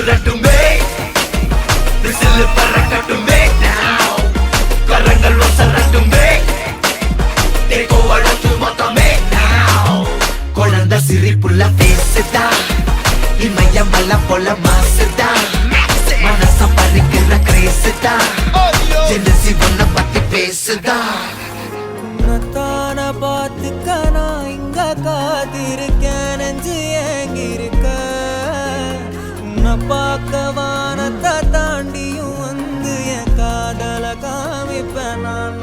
அதிரட்டுமே whistle பறக்கட்டுமே now கரங்கள் ஒசரட்டுமே தேக்கோ அழகு மொத்தமே now குழந்தை சிரிப்புள்ள பேசுதா இமயம் மல்ல போல மாசுதா மனச பறிக்கிற கிரேசுதா ஜெலசி ஒன்ன பத்தி பேசுதா தான பார்த்துக்க நான் இங்க காத்திருக்கேன் நெஞ்சு ஏங்கிருக்க உன்னை பார்க்க வானத்தை தாண்டியும் வந்து என் காதல காமிப்பேன் நான்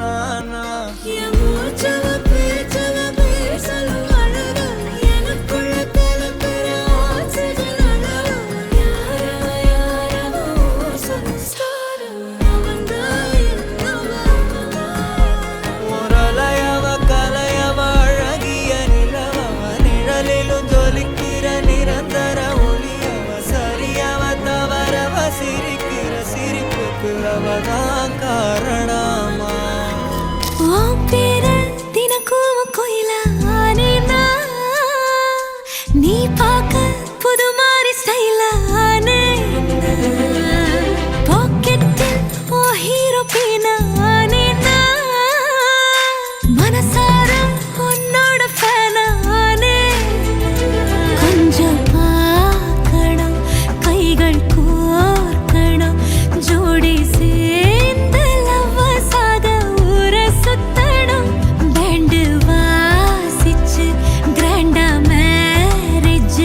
காரணமா தினக்கும் கோயில நீ பார்க்க புது மாதிரி ஸ்டைலா பாக்கெட்டில் ஓ ஹீரோ பீனா மனசார உன்னோட ஃபேனானே கொஞ்சம் பார்க்கணும் கைகள் கோர்க்கணும் ஜோடி சேர்ந்து லவ்வசாக ஊர சுத்தணும் பேண்டு வாசிச்சு கிராண்டா மேரேஜ்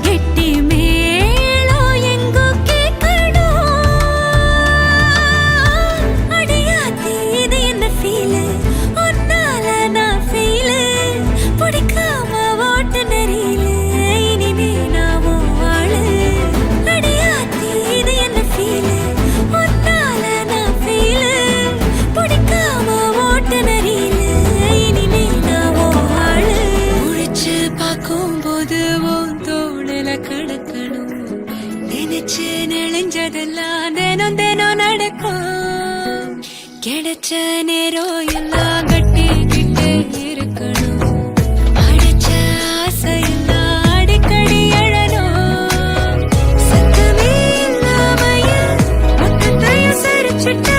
கெட்டி மேளம் எங்கோ கேட்கணும் அடியாத்தி இது என்ன ஃபீலு உன்னால நான் ஃபீலு பிடிக்காம ஓட்டு நெறியில இனிமே நான் வாழு அடியாத்தி இது என்ன ஃபீலு உன்னால நான் ஃபீலு பிடிக்காம ஓட்டு நெறியில இனிமே நான் வாழு முடிச்சு பார்க்கும்போது உன் தோணல கிடக்கணும் நினைச்சு நெளிஞ்சதெல்லாம் தினம் தினம் நடக்கும் கிடைச்ச நேரம் எல்லாம் கட்டிக்கிட்டு இருக்கணும் அடைச்ச ஆசையெல்லாம் அடிக்கடி எழணும் சத்தமே இல்லாமைய மொத்தத்தையும் சரிச்சுட்ட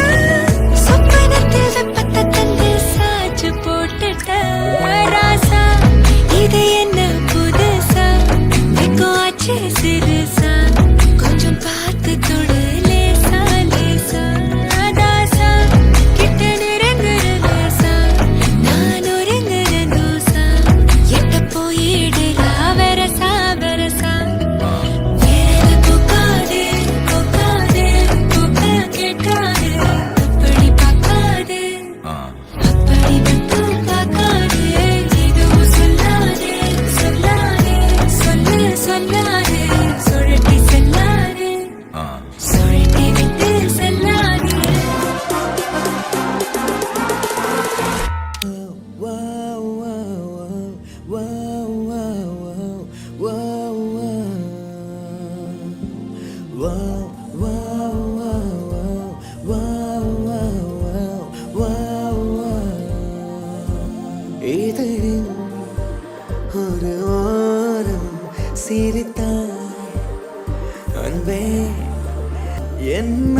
சொப்பனத்தில் வெப்பத்தை தந்து சாச்சு போட்டுட்ட ராசா இது என்ன புதுசா வெக்கம் ஆச்சு சிறுசா கொஞ்சம் பார்த்து தொடு லேசா லேசா தாசா கிட்ட நெருங்குற லேசா நான் ஒருங்குற தூசா எட்ட போயிடுறா வெரசா வெரசா வேற போக்காதே போக்காதே போக்க கேட்காதே அப்படி பார்க்காதே அப்படி மட்டும் பார்க்காதே எதுவும் சொல்லாதே சொல்லாதே சொல்லு சொல்லாதே சுழட்டி செல்லாதே சுழட்டி விட்டு செல்லாதே இதழின் ஒரு ஓரம் சிரித்தாய் அன்பே என்ன